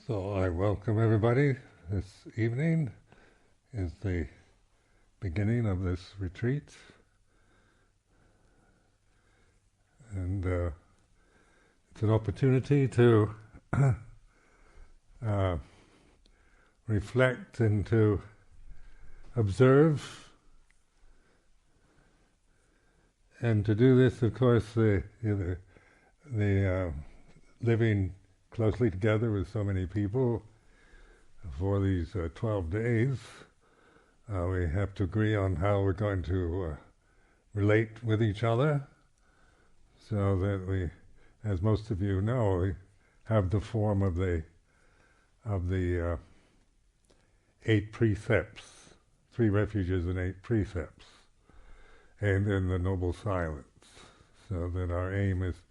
So I welcome everybody. This evening is the beginning of this retreat, and it's an opportunity to reflect and to observe. And to do this, of course, the living closely together with so many people for these 12 days, we have to agree on how we're going to relate with each other, so that we, as most of you know, we have the form of the 8 precepts, 3 refuges and 8 precepts, and in the noble silence, so that our aim is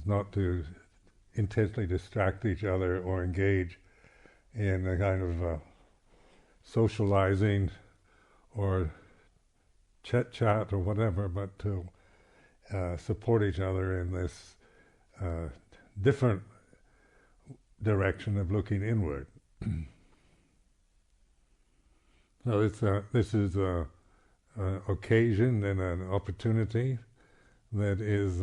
not to intentionally distract each other or engage in a kind of socializing or chit-chat or whatever, but to support each other in this different direction of looking inward. So this is an occasion and an opportunity that is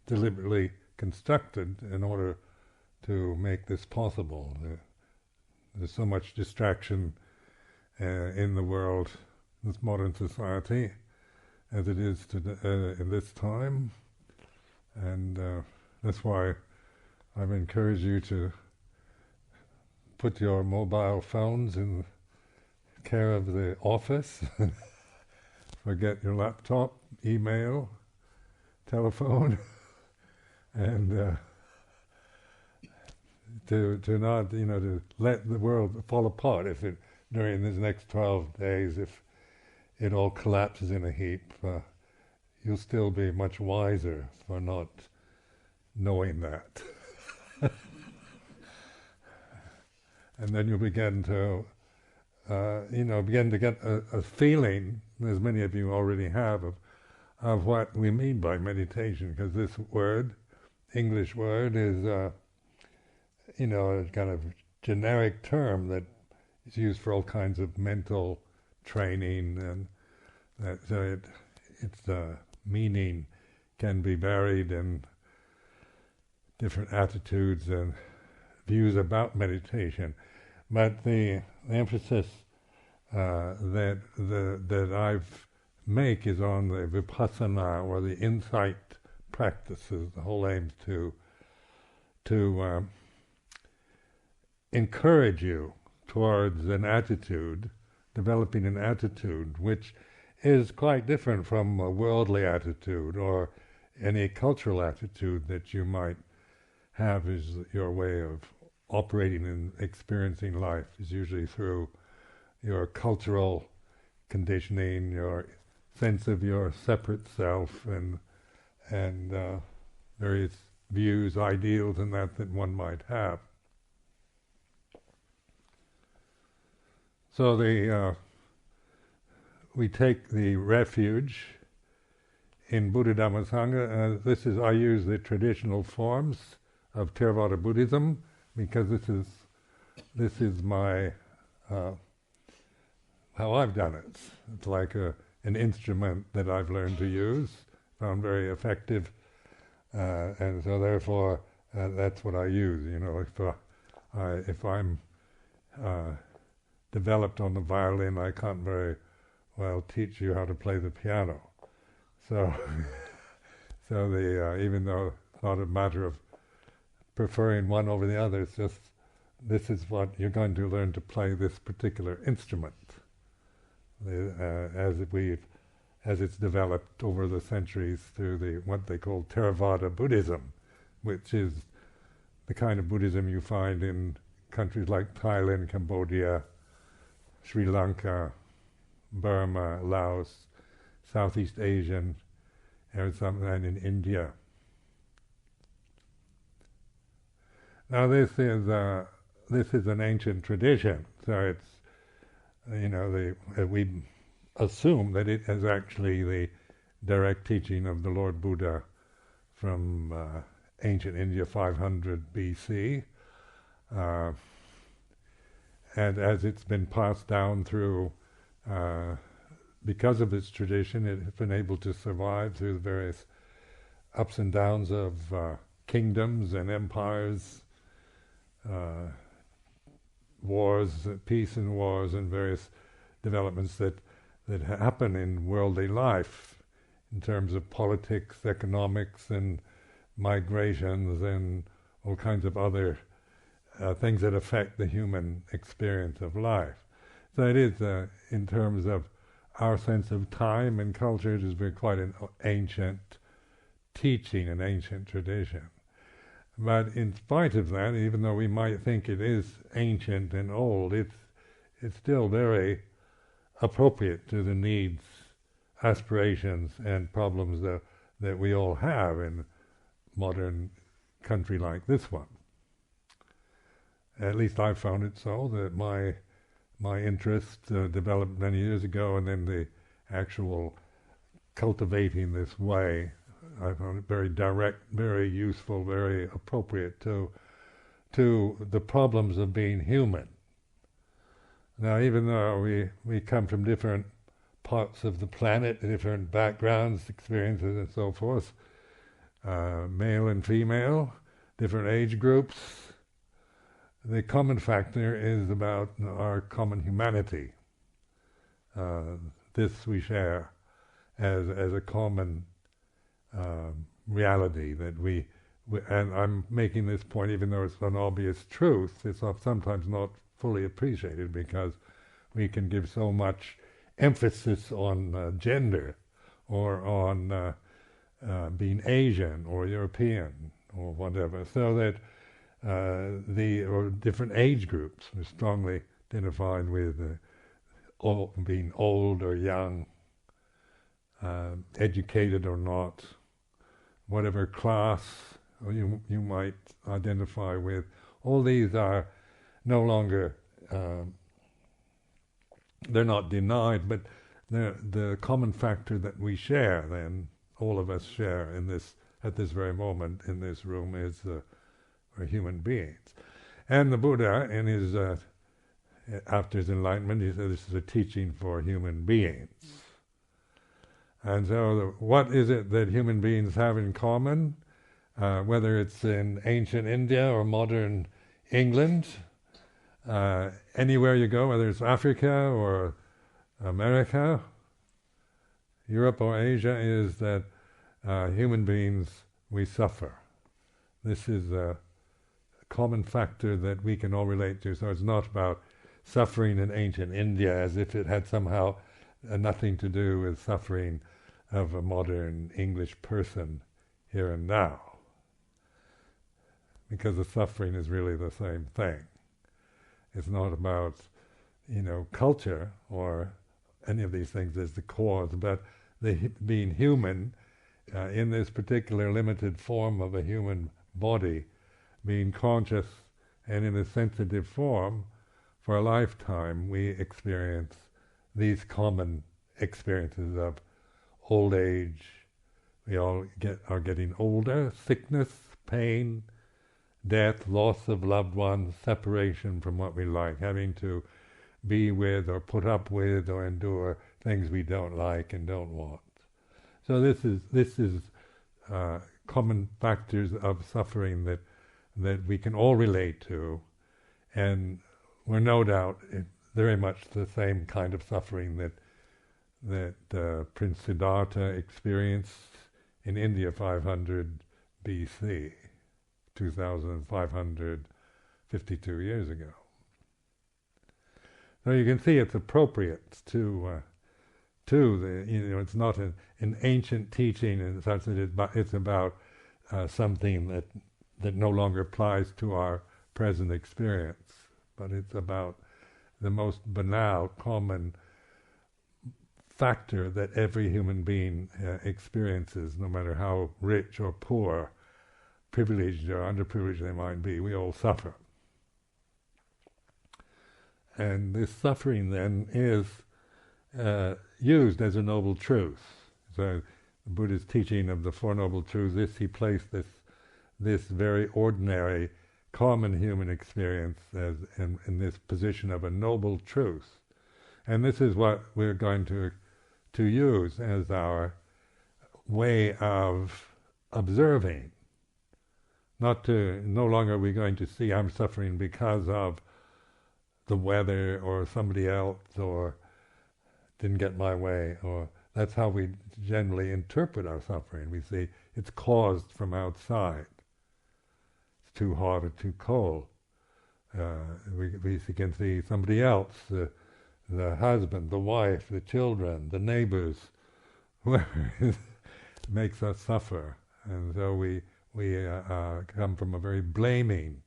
deliberately constructed in order to make this possible. There's so much distraction in the world, this modern society, as it is in this time, and that's why I've encouraged you to put your mobile phones in care of the office, forget your laptop, email, telephone, and to not, to let the world fall apart during these next 12 days, if it all collapses in a heap, you'll still be much wiser for not knowing that. And then you'll begin to, get a feeling, as many of you already have, of what we mean by meditation, because this English word is, a kind of generic term that is used for all kinds of mental training, and so its meaning can be varied in different attitudes and views about meditation. But the emphasis that I've make is on the Vipassana, or the insight practices. The whole aim is to encourage you towards developing an attitude which is quite different from a worldly attitude or any cultural attitude that you might have as your way of operating and experiencing life, is usually through your cultural conditioning, your sense of your separate self, and various views, ideals, and that one might have. So we take the refuge in Buddha-Dhamma Sangha. I use the traditional forms of Theravada Buddhism, because this is my how I've done it. It's like an instrument that I've learned to use, found very effective, and so therefore that's what I use. If I'm developed on the violin, I can't very well teach you how to play the piano. So, even though it's not a matter of preferring one over the other, it's just this is what you're going to learn to play, this particular instrument, as it's developed over the centuries through what they call Theravada Buddhism, which is the kind of Buddhism you find in countries like Thailand, Cambodia, Sri Lanka, Burma, Laos, Southeast Asian, and in India. Now this is an ancient tradition, so it's we assume that it is actually the direct teaching of the Lord Buddha from ancient India, 500 BC, Uh, and as it's been passed down through, because of its tradition, it has been able to survive through the various ups and downs of kingdoms and empires, wars, peace and wars, and various developments that happen in worldly life in terms of politics, economics, and migrations, and all kinds of other things that affect the human experience of life. So it is, in terms of our sense of time and culture, it has been quite an ancient teaching, an ancient tradition. But in spite of that, even though we might think it is ancient and old, it's still very appropriate to the needs, aspirations, and problems that we all have in a modern country like this one. At least I found it so, that my interest developed many years ago, and then the actual cultivating this way, I found it very direct, very useful, very appropriate to the problems of being human. Now, even though we come from different parts of the planet, different backgrounds, experiences, and so forth, male and female, different age groups, the common factor is about our common humanity. This we share as a common reality that we, and I'm making this point even though it's an obvious truth, it's sometimes not fully appreciated because we can give so much emphasis on gender or on being Asian or European or whatever, so that or different age groups are strongly identified with being old or young, educated or not, whatever class you might identify with. All these are no longer, they're not denied, but the common factor that we share then, all of us share in this, at this very moment in this room, is are human beings. And the Buddha, in his after his enlightenment, he said this is a teaching for human beings. And so what is it that human beings have in common, whether it's in ancient India or modern England, anywhere you go, whether it's Africa or America, Europe or Asia, is that human beings, we suffer. This is a common factor that we can all relate to. So it's not about suffering in ancient India as if it had somehow nothing to do with suffering of a modern English person here and now. Because the suffering is really the same thing. It's not about, culture or any of these things as the cause, but being human in this particular limited form of a human body, being conscious and in a sensitive form for a lifetime, we experience these common experiences of old age. We all are getting older, sickness, pain, death, loss of loved ones, separation from what we like, having to be with or put up with or endure things we don't like and don't want. So this is common factors of suffering that we can all relate to, and we're no doubt very much the same kind of suffering that Prince Siddhartha experienced in India 500 BC, 2,552 years ago. So you can see it's appropriate to it's not an ancient teaching in the sense that it's about something that no longer applies to our present experience, but it's about the most banal, common factor that every human being experiences, no matter how rich or poor, privileged or underprivileged they might be. We all suffer. And this suffering then is used as a noble truth. So the Buddha's teaching of the Four Noble Truths, he placed this very ordinary common human experience as in this position of a noble truth. And this is what we're going to use as our way of observing. No longer are we going to see I'm suffering because of the weather or somebody else or didn't get my way, or that's how we generally interpret our suffering. We see it's caused from outside. It's too hot or too cold. We can see somebody else, the husband, the wife, the children, the neighbors, whoever makes us suffer. And so we come from a very blaming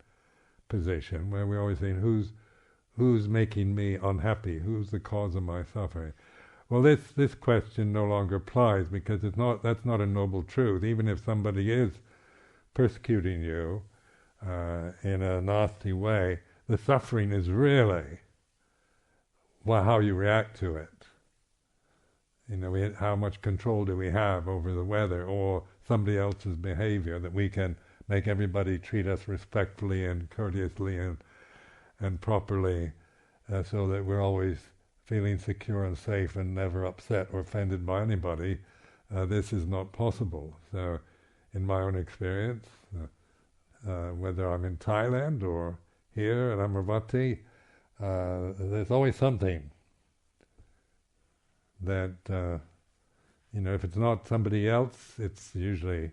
position where we're always saying, who's making me unhappy? Who's the cause of my suffering? Well, this question no longer applies, because that's not a noble truth. Even if somebody is persecuting you in a nasty way, the suffering is really how you react to it. How much control do we have over the weather or somebody else's behavior, that we can make everybody treat us respectfully and courteously and properly, so that we're always feeling secure and safe and never upset or offended by anybody. This is not possible. So, in my own experience, whether I'm in Thailand or here at Amaravati, there's always something that, if it's not somebody else, it's usually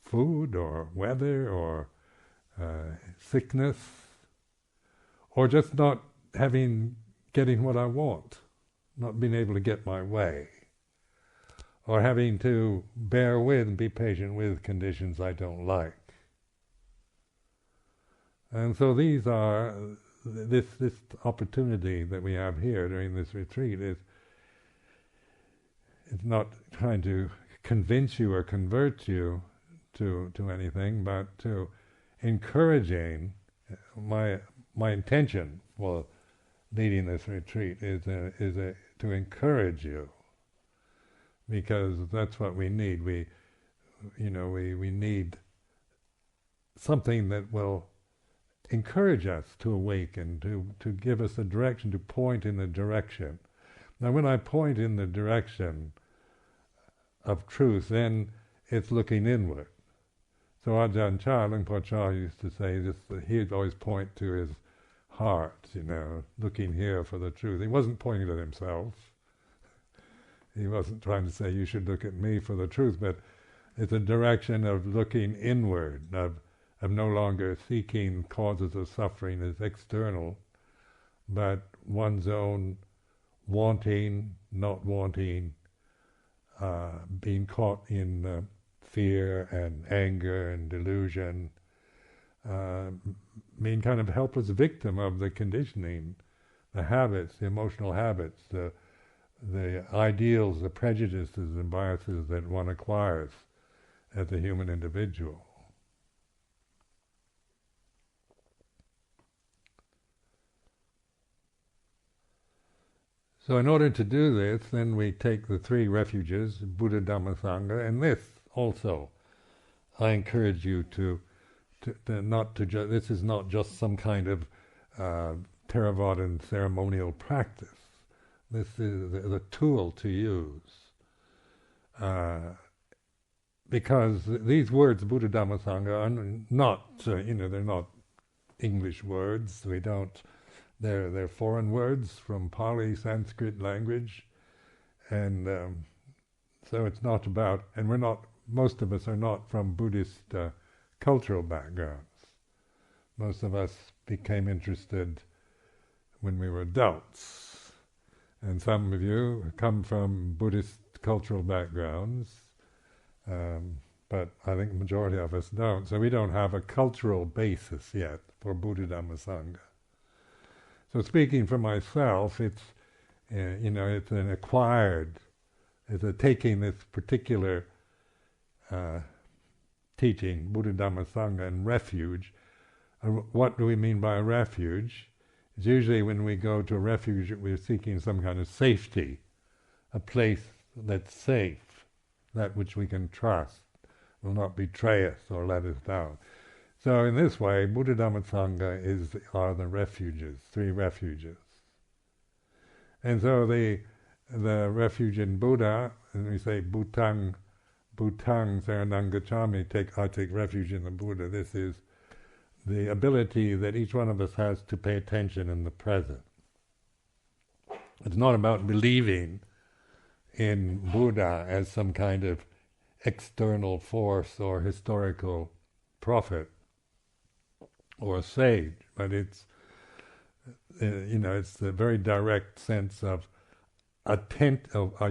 food or weather or sickness, or just not getting what I want, not being able to get my way, or having to bear with and be patient with conditions I don't like. And so these are, this opportunity that we have here during this retreat is not trying to convince you or convert you to anything, but to encouraging. My intention for leading this retreat is to encourage you, because that's what we need. We need something that will encourage us to awaken, to give us a direction, to point in the direction. Now, when I point in the direction of truth, then it's looking inward. So Ajahn Chah used to say he'd always point to his heart, looking here for the truth. He wasn't pointing at himself. He wasn't trying to say, you should look at me for the truth, but it's a direction of looking inward, of no longer seeking causes of suffering as external, but one's own wanting, not wanting, being caught in fear and anger and delusion, being kind of helpless victim of the conditioning, the habits, the emotional habits, the ideals, the prejudices and biases that one acquires as a human individual. So in order to do this, then we take the three refuges, Buddha, Dhamma, Sangha, and this also. I encourage you to this is not just some kind of Theravada ceremonial practice. This is the tool to use. Because these words, Buddha, Dhamma, Sangha, are not, they're not English words. They're foreign words from Pali, Sanskrit language, and so it's not about, and most of us are not from Buddhist cultural backgrounds. Most of us became interested when we were adults, and some of you come from Buddhist cultural backgrounds, but I think the majority of us don't, so we don't have a cultural basis yet for Buddha, Dhamma, Sangha. So speaking for myself, it's an acquired, taking this particular teaching, Buddha, Dhamma, Sangha, and refuge. What do we mean by a refuge? It's usually when we go to a refuge, we're seeking some kind of safety, a place that's safe, that which we can trust, will not betray us or let us down. So in this way, Buddha, Dhamma, Sangha are the refuges, 3 refuges. And so the refuge in Buddha, and we say Bhutang Saranang Gacchami, I take refuge in the Buddha. This is the ability that each one of us has to pay attention in the present. It's not about believing in Buddha as some kind of external force or historical prophet or sage, but it's it's the very direct sense of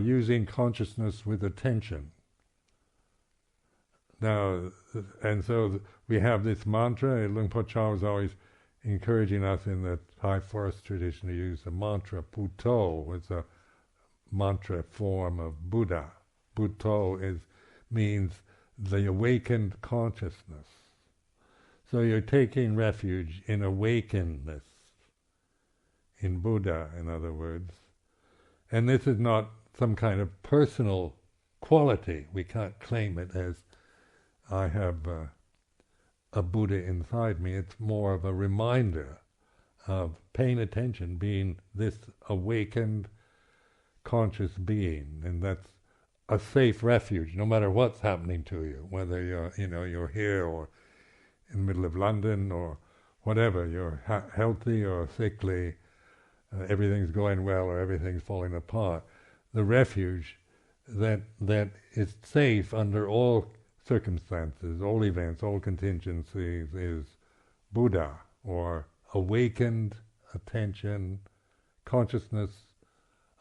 using consciousness with attention. Now, and so we have this mantra. Luang Por Chah was always encouraging us in the Thai forest tradition to use the mantra. Puto is a mantra form of Buddha. Puto means the awakened consciousness. So you're taking refuge in awakenedness, in Buddha, in other words. And this is not some kind of personal quality. We can't claim it as, I have a Buddha inside me. It's more of a reminder of paying attention, being this awakened, conscious being, and that's a safe refuge, no matter what's happening to you, whether you're here or in the middle of London or whatever, you're healthy or sickly, everything's going well or everything's falling apart. The refuge that is safe under all circumstances, all events, all contingencies is Buddha, or awakened attention, consciousness,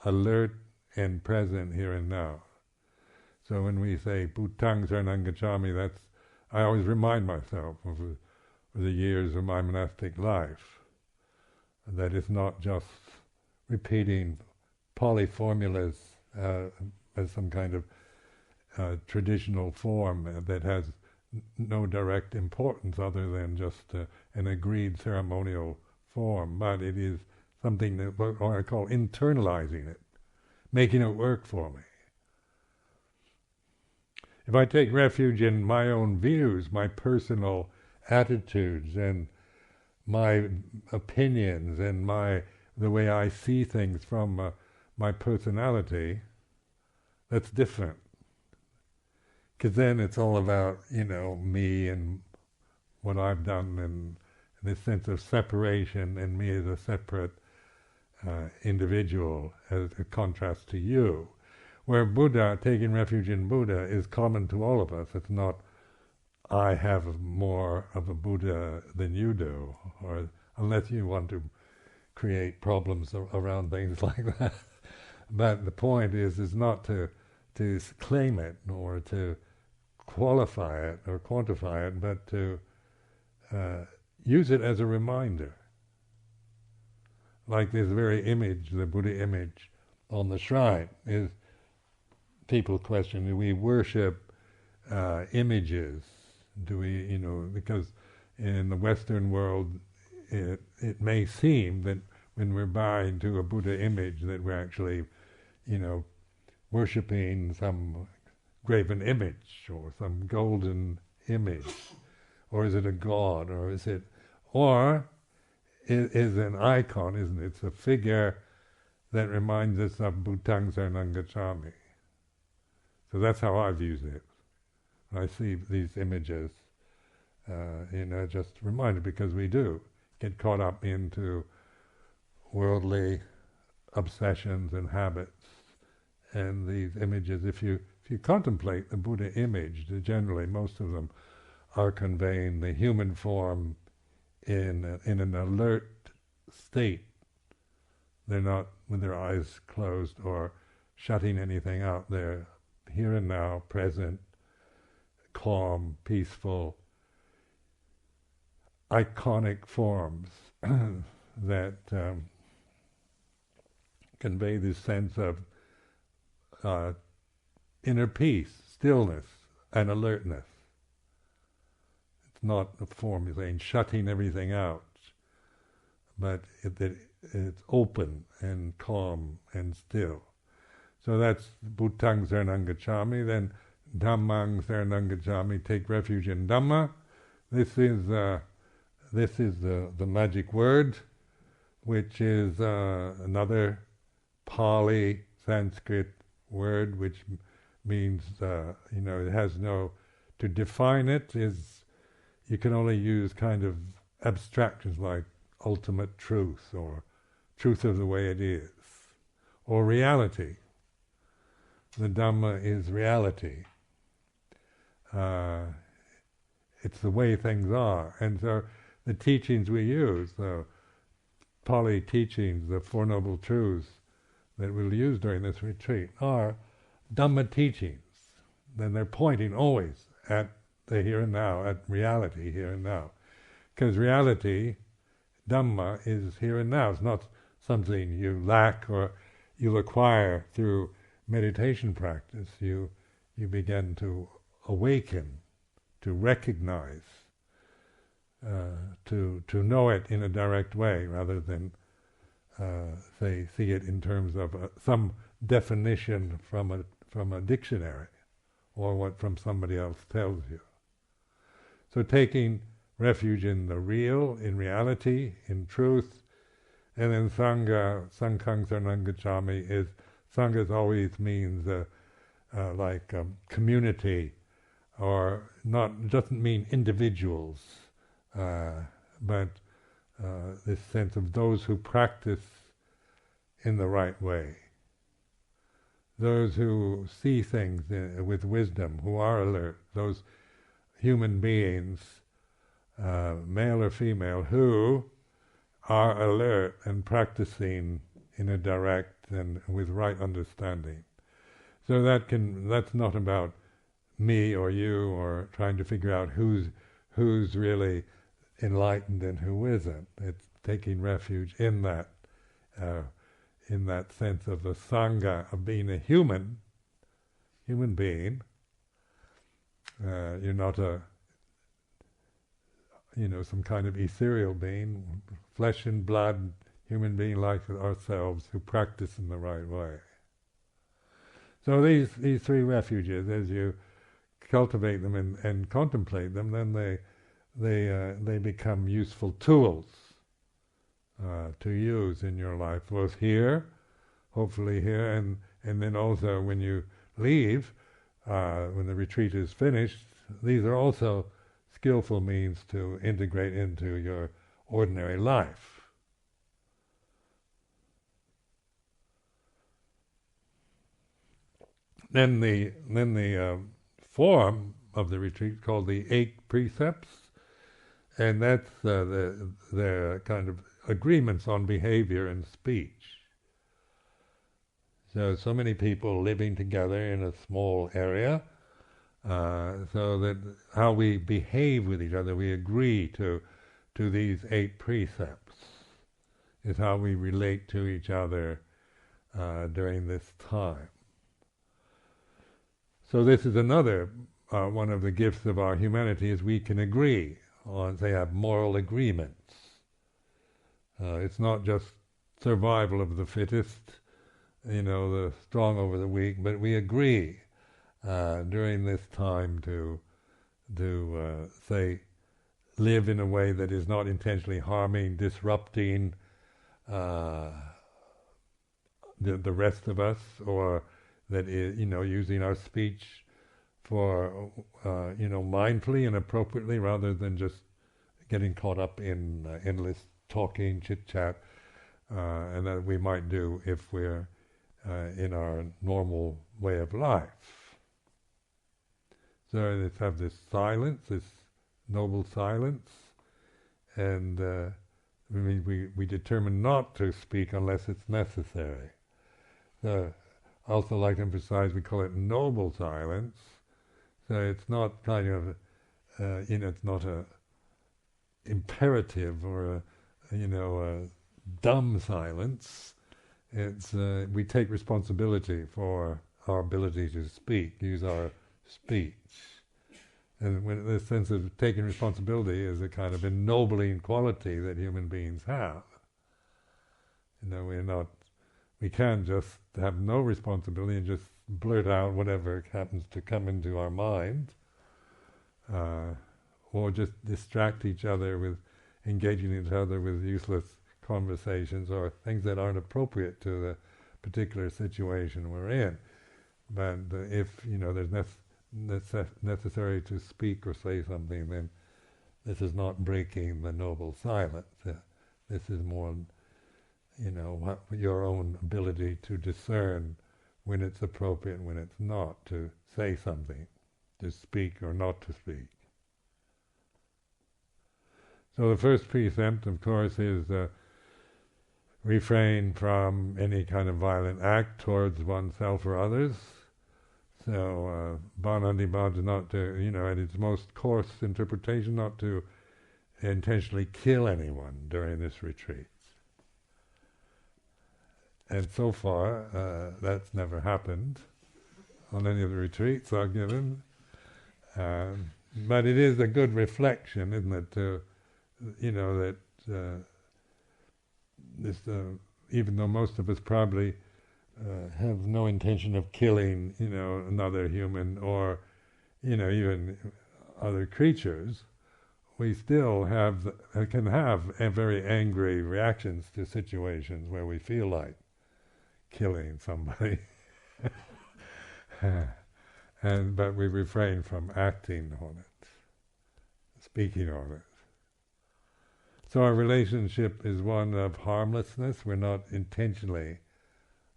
alert and present here and now. So when we say Bhutang Saranang Gacchami, I always remind myself of the years of my monastic life, that it's not just repeating Pali formulas as some kind of traditional form that has no direct importance other than just an agreed ceremonial form, but it is something that what I call internalizing it, making it work for me. If I take refuge in my own views, my personal attitudes, and my opinions, and the way I see things from my personality, that's different. Because then it's all about, me and what I've done, and this sense of separation, and me as a separate individual, as a contrast to you. Where Buddha, taking refuge in Buddha, is common to all of us. It's not, I have more of a Buddha than you do, or unless you want to create problems around things like that. But the point is not to claim it, or to qualify it, or quantify it, but to use it as a reminder. Like this very image, the Buddha image on the shrine, is people question, do we worship images? Do we, because in the Western world it may seem that when we're bowing to a Buddha image that we're actually, worshipping some graven image or some golden image, or is it a god, or is it an icon, isn't it? It's a figure that reminds us of Bhutang Saranang Gacchami. So that's how I've used it. I see these images, just reminded, because we do get caught up into worldly obsessions and habits, and these images, if you contemplate the Buddha image, generally most of them are conveying the human form in an alert state. They're not with their eyes closed or shutting anything out. They're here and now, present, calm, peaceful, iconic forms that convey this sense of inner peace, stillness, and alertness. It's not a form saying shutting everything out, but it's open and calm and still. So that's Bhutang Saranang Gacchami. Then Dhammang Saranang Gacchami, take refuge in Dhamma. This is the magic word, which is another Pali Sanskrit word, which means it has no. To define it is you can only use kind of abstractions like ultimate truth or truth of the way it is, or reality. The Dhamma is reality. It's the way things are. And so the teachings we use, the Pali teachings, the Four Noble Truths that we'll use during this retreat, are Dhamma teachings. Then they're pointing always at the here and now, at reality here and now. Because reality, Dhamma, is here and now. It's not something you lack or you'll acquire through meditation practice. You begin to awaken, to recognize, to know it in a direct way, rather than see it in terms of some definition from a dictionary, or what from somebody else tells you. So taking refuge in the real, in reality, in truth, and then Sangha, Sanghang Saranang Gacchami is, Sangha always means like community, or doesn't mean individuals, but this sense of those who practice in the right way. Those who see things with wisdom, who are alert, those human beings, male or female, who are alert and practicing in a direct and with right understanding. So that's not about me or you, or trying to figure out who's really enlightened and who isn't. It's taking refuge in that sense of the Sangha, of being a human being. You're not some kind of ethereal being, flesh and blood, human being like ourselves, who practice in the right way. So these three refuges, as you cultivate them and contemplate them, then they become useful tools to use in your life, both here, hopefully here, and then also when you leave, when the retreat is finished. These are also skillful means to integrate into your ordinary life. Then the form of the retreat, called the 8 precepts, and that's the kind of agreements on behavior and speech. So many people living together in a small area, so that how we behave with each other, we agree to these 8 precepts, is how we relate to each other during this time. So this is another one of the gifts of our humanity, is we can agree on, say, have moral agreements. It's not just survival of the fittest, the strong over the weak, but we agree during this time to say, live in a way that is not intentionally harming, disrupting the rest of us, or that is, using our speech for, mindfully and appropriately, rather than just getting caught up in endless talking, chit-chat, and that we might do if we're in our normal way of life. So let's have this silence, this noble silence, and we determine not to speak unless it's necessary. So I also like to emphasize, we call it noble silence. So it's not kind of, it's not a imperative or a dumb silence. It's we take responsibility for our ability to speak, use our speech, and when the sense of taking responsibility is a kind of ennobling quality that human beings have. We can't just have no responsibility and just blurt out whatever happens to come into our mind, or just distract each other with engaging each other with useless conversations or things that aren't appropriate to the particular situation we're in. But if there's necessary to speak or say something, then this is not breaking the noble silence. This is more, your own ability to discern when it's appropriate and when it's not to say something, to speak or not to speak. So the first precept, of course, is refrain from any kind of violent act towards oneself or others. So, Banadibad is not to, at its most coarse interpretation, not to intentionally kill anyone during this retreat. And so far, that's never happened on any of the retreats I've given. But it is a good reflection, isn't it, that even though most of us probably have no intention of killing, another human or, even other creatures, we still can have very angry reactions to situations where we feel like killing somebody. But we refrain from acting on it, speaking on it. So our relationship is one of harmlessness. We're not intentionally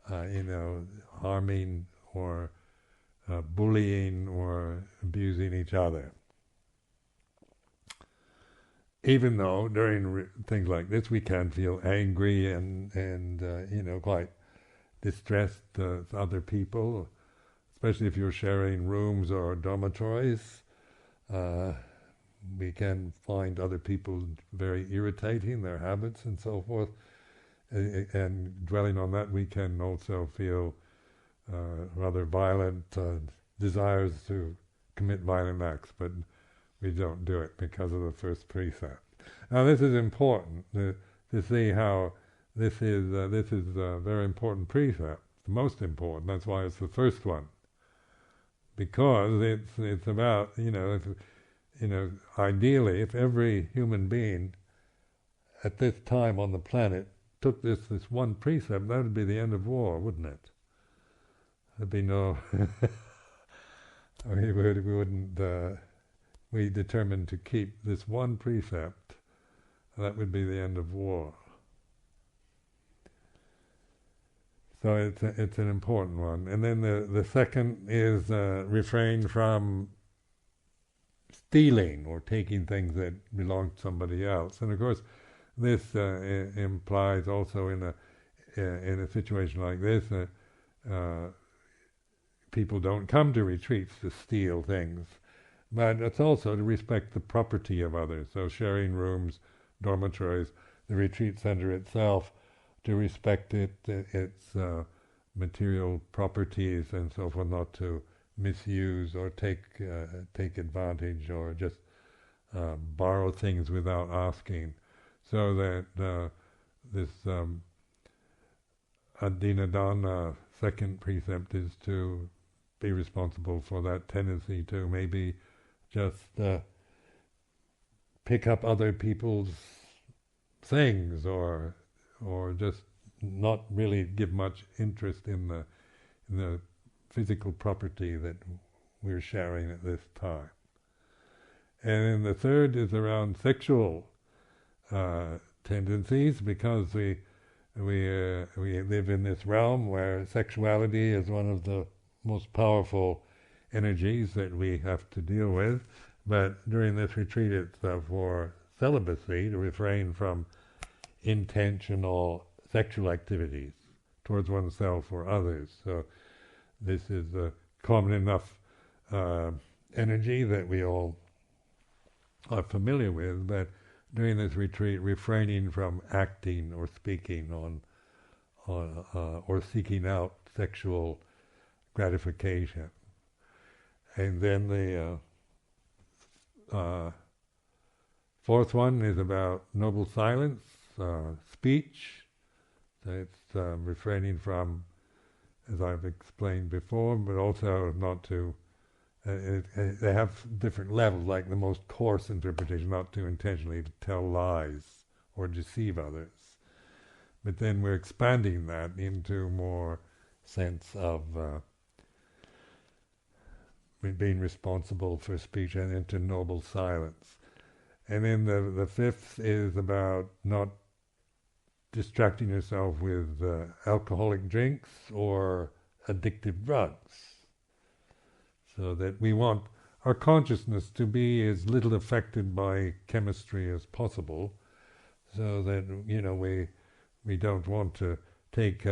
harming or bullying or abusing each other. Even though during things like this we can feel angry and quite distressed with other people, especially if you're sharing rooms or dormitories. We can find other people very irritating, their habits and so forth. And dwelling on that, we can also feel rather violent desires to commit violent acts, but we don't do it because of the first precept. Now, this is important to see how this is a very important precept, the most important. That's why it's the first one, because it's about ideally, if every human being at this time on the planet took this one precept, that would be the end of war, wouldn't it? There'd be no... we wouldn't... we determined to keep this one precept, that would be the end of war. So it's an important one. And then the second is refrain from stealing or taking things that belong to somebody else. And of course, this implies also in a situation like this, people don't come to retreats to steal things, but it's also to respect the property of others. So sharing rooms, dormitories, the retreat center itself, to respect its material properties and so forth, not to misuse or take advantage or just borrow things without asking. So that this adinadana, second precept, is to be responsible for that tendency to maybe just pick up other people's things or just not really give much interest in the physical property that we're sharing at this time. And then the third is around sexual tendencies, because we live in this realm where sexuality is one of the most powerful energies that we have to deal with. But during this retreat, it's for celibacy, to refrain from intentional sexual activities towards oneself or others. So this is a common enough energy that we all are familiar with, but during this retreat, refraining from acting or speaking on or seeking out sexual gratification. And then the fourth one is about noble silence, speech. So it's refraining from, as I've explained before, but also not to They have different levels, like the most coarse interpretation, not to intentionally tell lies or deceive others. But then we're expanding that into more sense of being responsible for speech and into noble silence. And then the fifth is about not distracting yourself with alcoholic drinks or addictive drugs. So that we want our consciousness to be as little affected by chemistry as possible, so that we don't want to take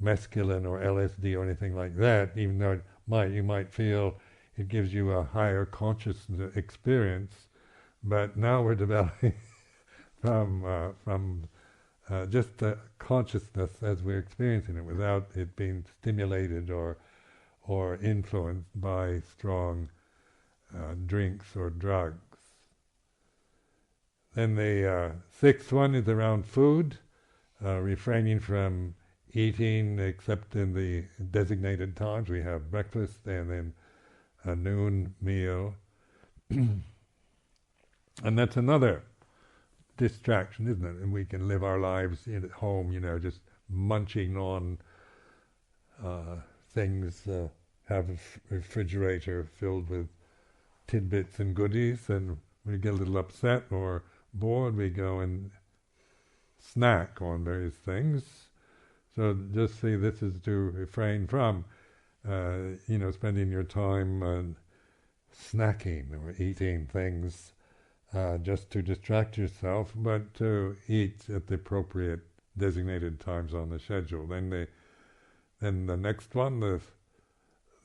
mescaline or LSD or anything like that, even though you might feel it gives you a higher consciousness experience. But now we're developing from just the consciousness as we're experiencing it, without it being stimulated or influenced by strong drinks or drugs. Then the sixth one is around food, refraining from eating except in the designated times. We have breakfast and then a noon meal. And that's another distraction, isn't it? And we can live our lives at home, just munching on things, have a refrigerator filled with tidbits and goodies, and we get a little upset or bored, we go and snack on various things. So just see this is to refrain from, spending your time snacking or eating things just to distract yourself, but to eat at the appropriate designated times on the schedule. Then the next one,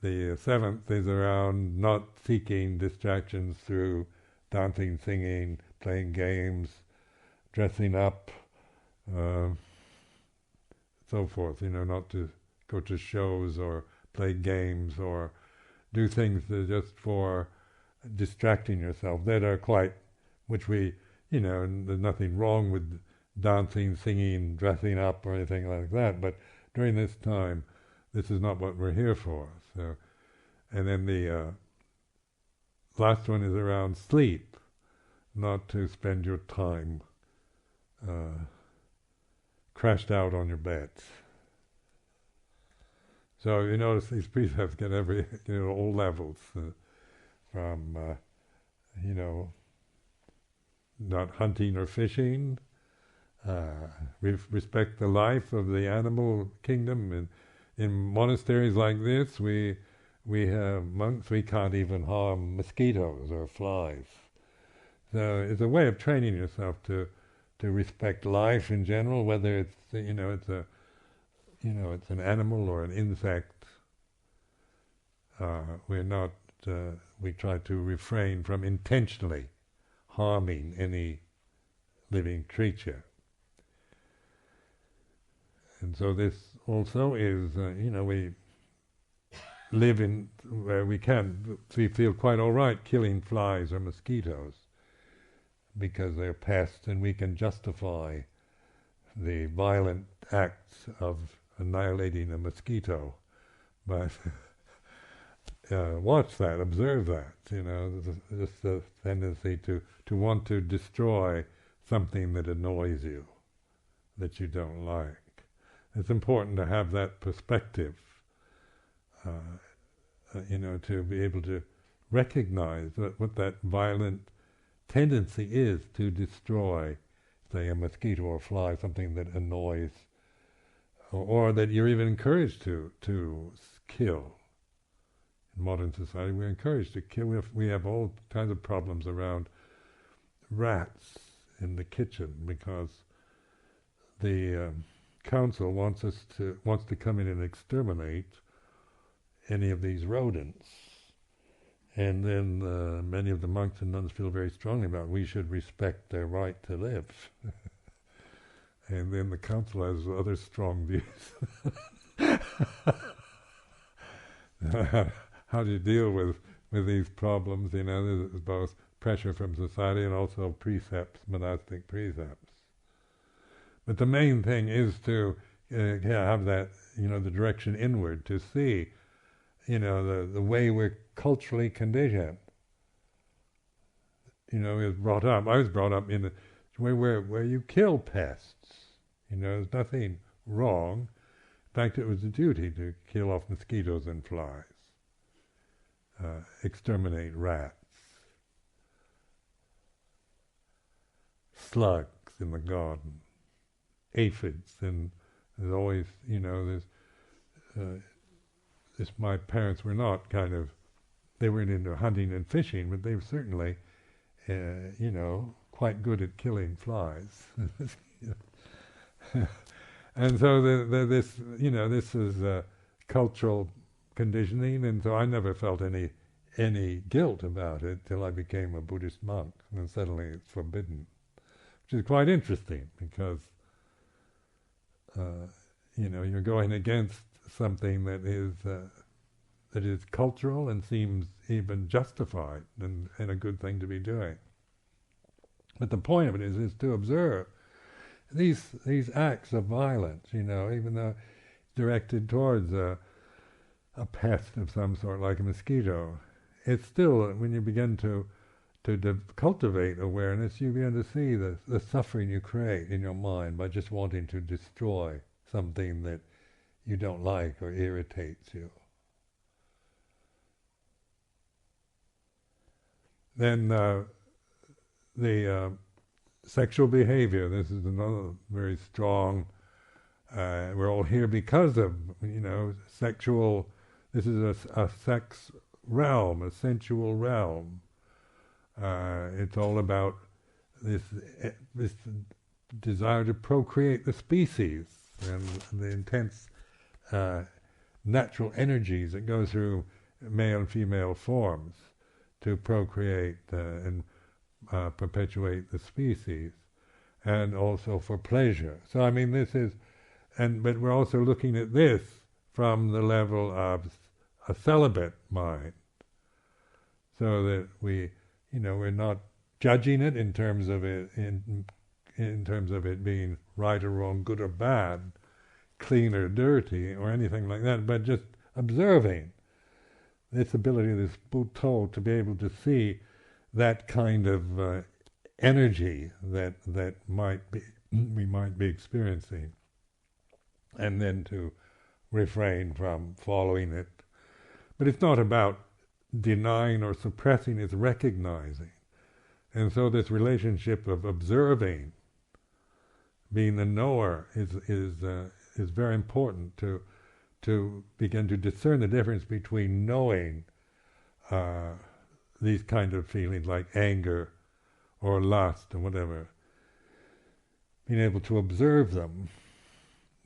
the seventh, is around not seeking distractions through dancing, singing, playing games, dressing up, so forth. Not to go to shows or play games or do things just for distracting yourself that are quite, which we, there's nothing wrong with dancing, singing, dressing up or anything like that, but during this time, this is not what we're here for. So, and then the last one is around sleep, not to spend your time crashed out on your bed. So you notice these precepts get all levels, from not hunting or fishing, respect the life of the animal kingdom. And in monasteries like this, we have monks, we can't even harm mosquitoes or flies. So it's a way of training yourself to respect life in general, whether it's it's an animal or an insect. We try to refrain from intentionally harming any living creature. And so this also is, we live in where we feel quite all right killing flies or mosquitoes because they're pests, and we can justify the violent acts of annihilating a mosquito. But watch that, observe that, just the tendency to want to destroy something that annoys you, that you don't like. It's important to have that perspective, to be able to recognize what that violent tendency is to destroy, say, a mosquito or fly, something that annoys, or that you're even encouraged to kill. In modern society, we're encouraged to kill. We have all kinds of problems around rats in the kitchen because the council wants to come in and exterminate any of these rodents. And then many of the monks and nuns feel very strongly about we should respect their right to live. And then the council has other strong views. How do you deal with these problems? There's both pressure from society and also precepts, monastic precepts. But the main thing is to have that, the direction inward, to see the way we're culturally conditioned. I was brought up in a way where you kill pests. There's nothing wrong. In fact, it was a duty to kill off mosquitoes and flies, exterminate rats, slugs in the garden, aphids, and there's always, my parents were not they weren't into hunting and fishing, but they were certainly, quite good at killing flies. And so this is cultural conditioning, and so I never felt any guilt about it till I became a Buddhist monk, and then suddenly it's forbidden, which is quite interesting because you're going against something that is cultural and seems even justified and a good thing to be doing. But the point of it is to observe these acts of violence, even though directed towards a pest of some sort, like a mosquito. It's still, when you begin to cultivate awareness, you begin to see the suffering you create in your mind by just wanting to destroy something that you don't like or irritates you. Then the sexual behavior, this is another very strong, we're all here because of, sexual, this is a sex realm, a sensual realm. It's all about this desire to procreate the species and the intense natural energies that go through male and female forms to procreate and perpetuate the species, and also for pleasure. So this is, but we're also looking at this from the level of a celibate mind, so that we're not judging it in terms of it in terms of it being right or wrong, good or bad, clean or dirty, or anything like that, but just observing this ability, this Buddho, to be able to see that kind of energy that we might be experiencing, and then to refrain from following it. But it's not about denying or suppressing, it's recognizing. And so this relationship of observing, being the knower, is very important to begin to discern the difference between knowing these kind of feelings like anger or lust or whatever, being able to observe them,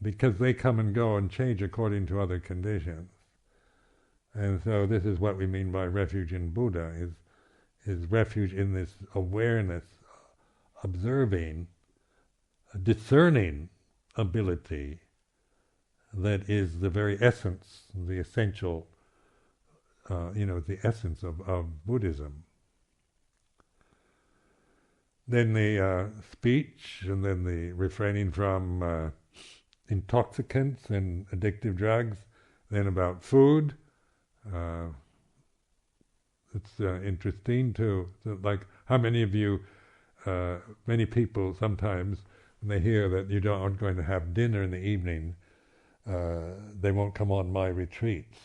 because they come and go and change according to other conditions. And so this is what we mean by refuge in Buddha, is refuge in this awareness, observing, discerning ability that is the very essence, the essential, the essence of Buddhism. Then the speech, and then the refraining from intoxicants and addictive drugs. Then about food. It's interesting too, like how many of you, many people sometimes, when they hear that you aren't going to have dinner in the evening, they won't come on my retreats,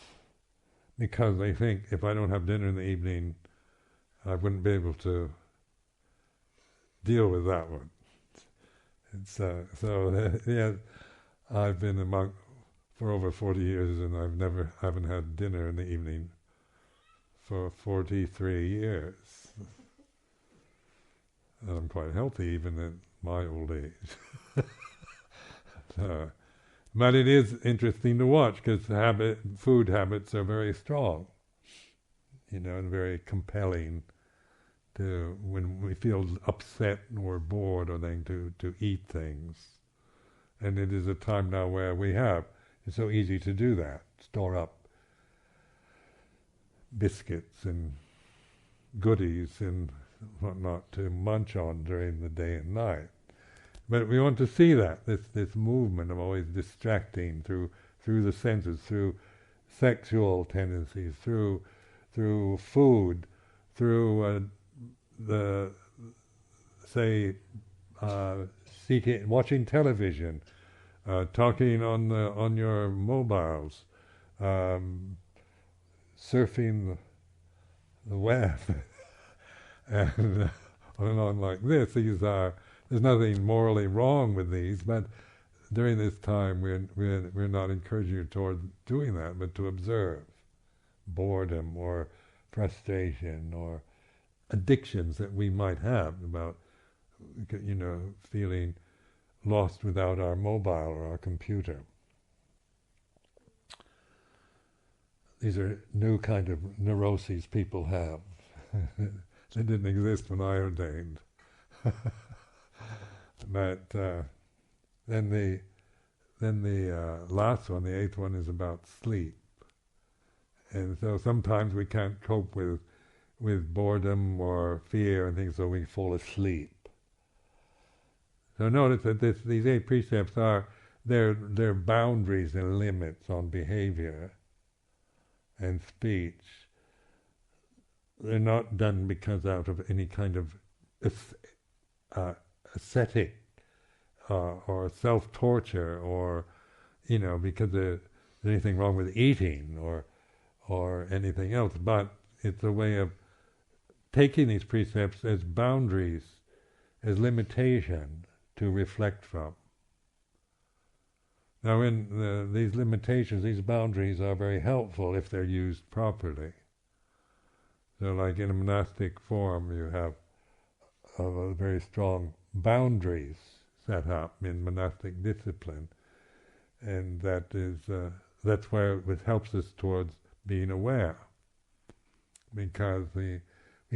because they think if I don't have dinner in the evening, I wouldn't be able to deal with that one. It's, yeah, I've been a monk for over 40 years, and I haven't had dinner in the evening for 43 years. And I'm quite healthy even at my old age. But it is interesting to watch, because food habits are very strong, and very compelling to, when we feel upset or bored or anything, to eat things. And it is a time now where it's so easy to do that, store up biscuits and goodies and whatnot to munch on during the day and night. But we want to see that, this movement of always distracting through the senses, through sexual tendencies, through food, through the say watching television, talking on your mobiles, surfing the web, and on and on like this. There's nothing morally wrong with these, but during this time we're not encouraging you toward doing that, but to observe boredom or frustration or addictions that we might have about, feeling lost without our mobile or our computer. These are new kind of neuroses people have. They didn't exist when I ordained. But then the last one, the eighth one, is about sleep. And so sometimes we can't cope with boredom or fear and things, so we fall asleep. So notice that these 8 precepts they're boundaries and limits on behavior and speech. They're not done because out of any kind of ascetic or self-torture, or because there's anything wrong with eating or anything else, but it's a way of taking these precepts as boundaries, as limitation to reflect from. Now, these limitations, these boundaries are very helpful if they're used properly. So like in a monastic form, you have very strong boundaries set up in monastic discipline, and that's where it helps us towards being aware, because we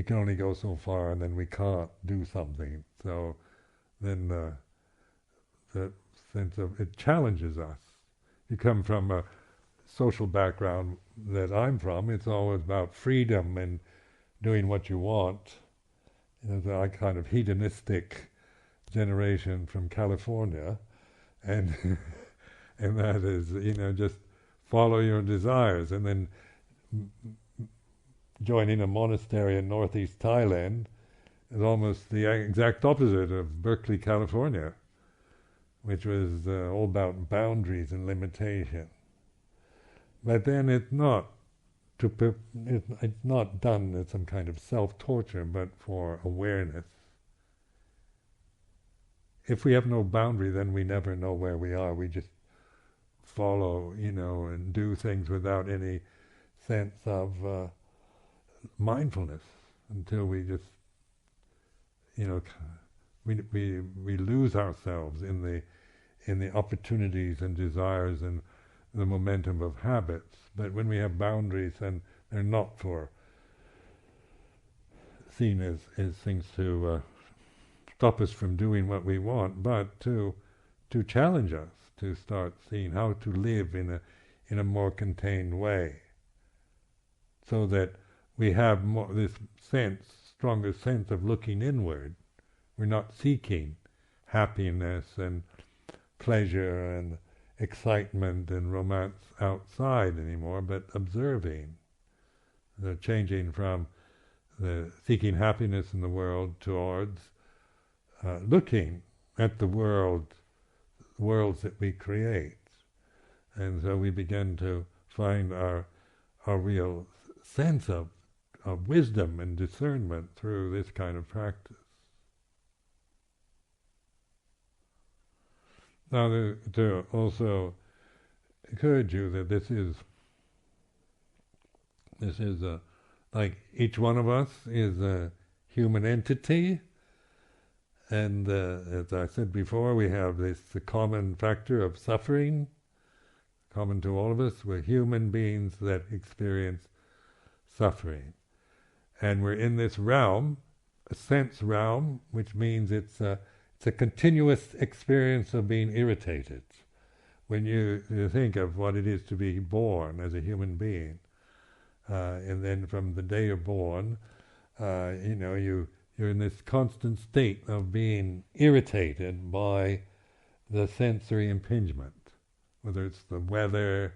can only go so far and then we can't do something. So then the sense of it challenges us. You come from a social background that I'm from, it's always about freedom and doing what you want. A kind of hedonistic generation from California, and and that is, just follow your desires. And then joining a monastery in northeast Thailand is almost the exact opposite of Berkeley, California, which was all about boundaries and limitation. But then it's not done as some kind of self-torture, but for awareness. If we have no boundary, then we never know where we are. We just follow, and do things without any sense of mindfulness, until we just, we lose ourselves in the opportunities and desires and the momentum of habits. But when we have boundaries, then they're not seen as things to stop us from doing what we want, but to challenge us to start seeing how to live in a more contained way, so that we have this stronger sense of looking inward. We're not seeking happiness and pleasure and excitement and romance outside anymore, but observing, changing from the seeking happiness in the world towards looking at the worlds that we create. And so we begin to find our real sense of wisdom and discernment through this kind of practice. Now, to also encourage you that this is like each one of us is a human entity, and as I said before, we have the common factor of suffering, common to all of us. We're human beings that experience suffering, and we're in this realm, a sense realm, which means it's a continuous experience of being irritated. When you think of what it is to be born as a human being, and then from the day you're born, you're in this constant state of being irritated by the sensory impingement, whether it's the weather,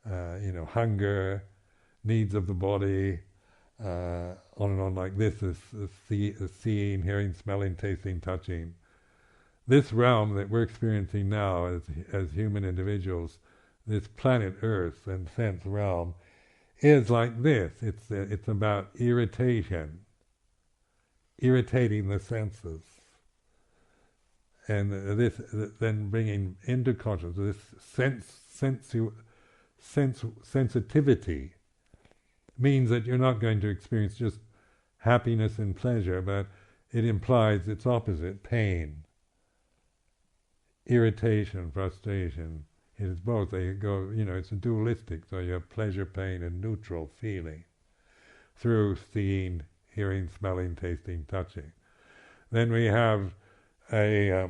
hunger, needs of the body, on and on like this, seeing, hearing, smelling, tasting, touching. This realm that we're experiencing now as human individuals, this planet Earth and sense realm, is like this. It's about irritation, irritating the senses, and this then bringing into consciousness this sensitivity means that you're not going to experience just happiness and pleasure, but it implies its opposite, pain, irritation, frustration. It is both. They go, it's a dualistic, so you have pleasure, pain, and neutral feeling through seeing, hearing, smelling, tasting, touching. Then we have as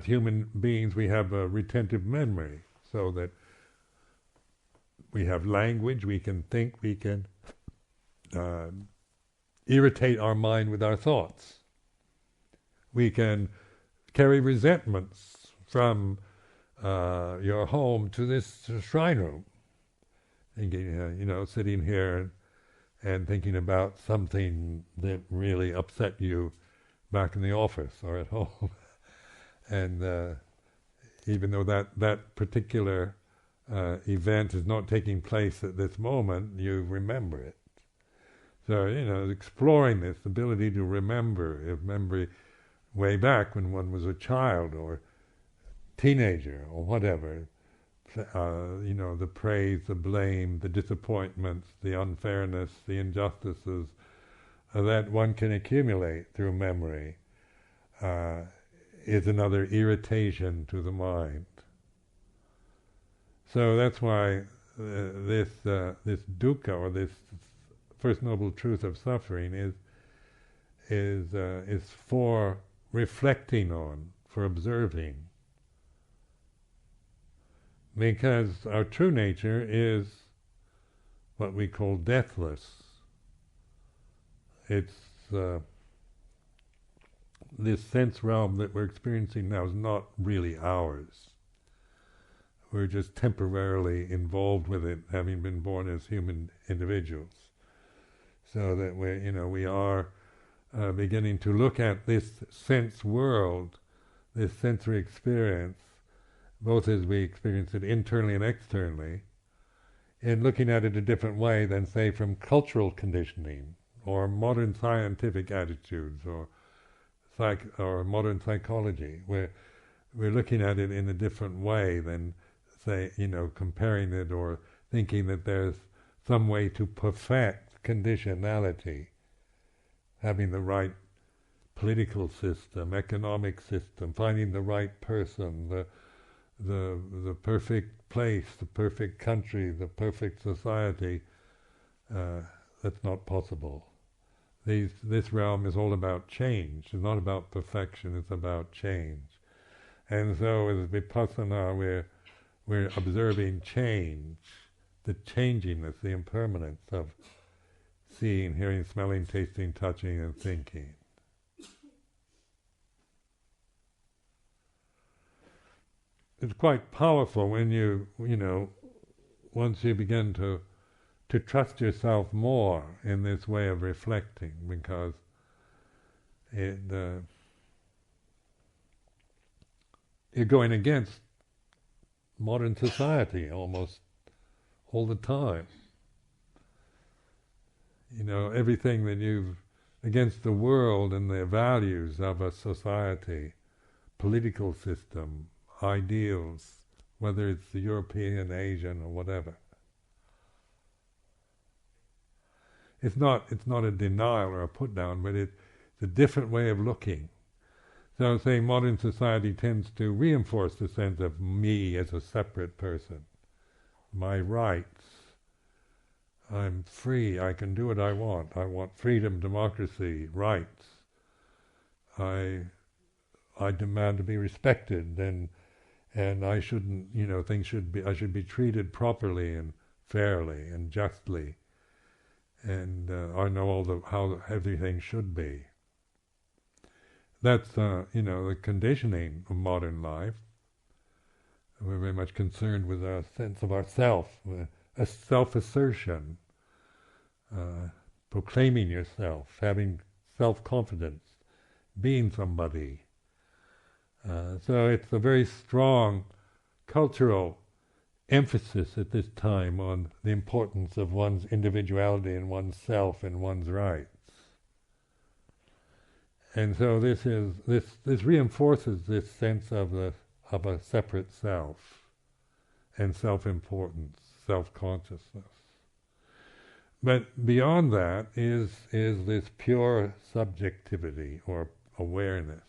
human beings, we have a retentive memory, so that we have language, we can think, we can irritate our mind with our thoughts. We can carry resentments from your home to this shrine room, thinking, sitting here and thinking about something that really upset you back in the office or at home. And even though that particular event is not taking place at this moment, you remember it. So, exploring this ability to remember way back when one was a child or teenager or whatever, the praise, the blame, the disappointments, the unfairness, the injustices that one can accumulate through memory is another irritation to the mind. So that's why this dukkha, or this First Noble Truth of suffering, is for reflecting on, for observing. Because our true nature is what we call deathless. It's this sense realm that we're experiencing now is not really ours. We're just temporarily involved with it, having been born as human individuals. So that we are beginning to look at this sense world, this sensory experience, both as we experience it internally and externally, and looking at it a different way than, say, from cultural conditioning, or modern scientific attitudes, or modern psychology, where we're looking at it in a different way than, say, comparing it or thinking that there's some way to perfect conditionality, having the right political system, economic system, finding the right person, the perfect place, the perfect country, the perfect society. That's not possible. This realm is all about change. It's not about perfection, it's about change. And so as Vipassana, we're observing change, the changingness, the impermanence of seeing, hearing, smelling, tasting, touching, and thinking. It's quite powerful when once you begin to trust yourself more in this way of reflecting, because you're going against modern society almost all the time. Everything that against the world and the values of a society, political system, ideals, whether it's the European, Asian, or whatever. It's not a denial or a put down, but it's a different way of looking. So saying modern society tends to reinforce the sense of me as a separate person, my rights. I'm free, I can do what I want. I want freedom, democracy, rights. I demand to be respected, and I shouldn't, I should be treated properly and fairly and justly, and I know how everything should be. That's the conditioning of modern life. We're very much concerned with our sense of ourself, a self-assertion, proclaiming yourself, having self-confidence, being somebody. So it's a very strong cultural emphasis at this time on the importance of one's individuality and one's self and one's rights. And so this reinforces this sense of a separate self and self-importance, self-consciousness. But beyond that is this pure subjectivity or awareness,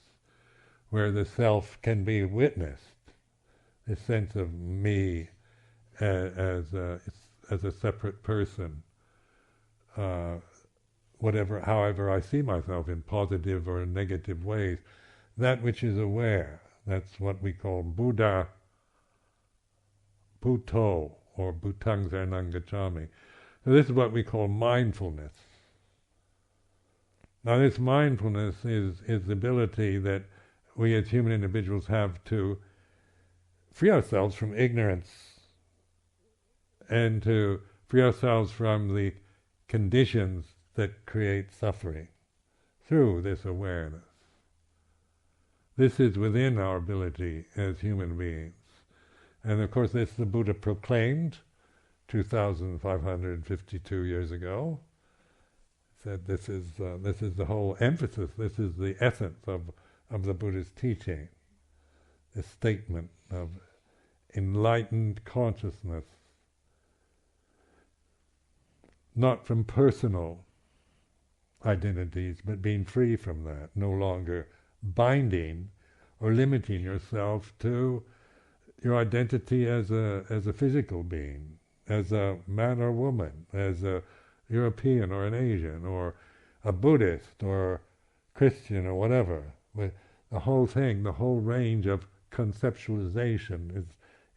where the self can be witnessed, this sense of me as a separate person, however I see myself in positive or negative ways, that which is aware. That's what we call Buddha, Bhutto, or Bhutang Saranang Gacchami. So this is what we call mindfulness. Now this mindfulness is the ability that we as human individuals have to free ourselves from ignorance and to free ourselves from the conditions that create suffering through this awareness. This is within our ability as human beings. And of course this the Buddha proclaimed 2,552 years ago. Said this is the whole emphasis, this is the essence of the Buddha's teaching. This statement of enlightened consciousness, not from personal identities, but being free from that, no longer binding or limiting yourself to your identity as a physical being, as a man or woman, as a European or an Asian or a Buddhist or Christian or whatever. The whole thing, the whole range of conceptualization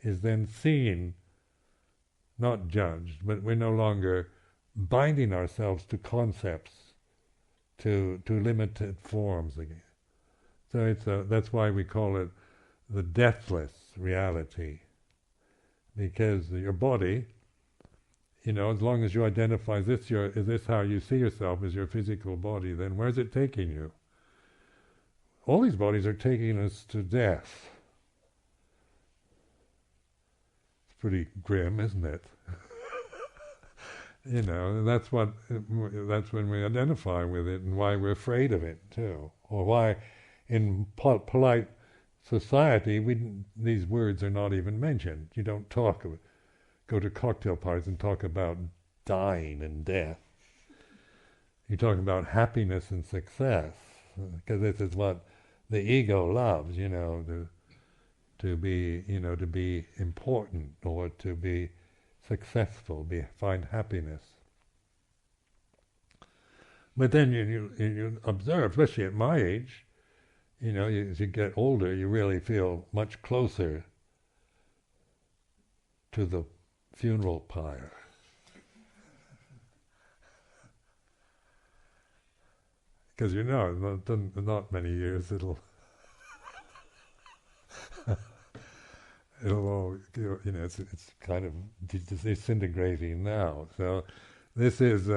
is then seen, not judged, but we're no longer binding ourselves to concepts, to limited forms again. So that's why we call it the deathless reality, because your body, as long as you identify is this how you see yourself as your physical body, then where's it taking you? All these bodies are taking us to death. It's pretty grim, isn't it? That's when we identify with it, and why we're afraid of it too, or why in polite society these words are not even mentioned. You don't go to cocktail parties and talk about dying and death. You talk about happiness and success, because this is what the ego loves, to be important or to be successful, find happiness. But then you observe, especially at my age, as you get older, you really feel much closer to the funeral pyre. Because not many years it'll all, it's kind of disintegrating now. So this is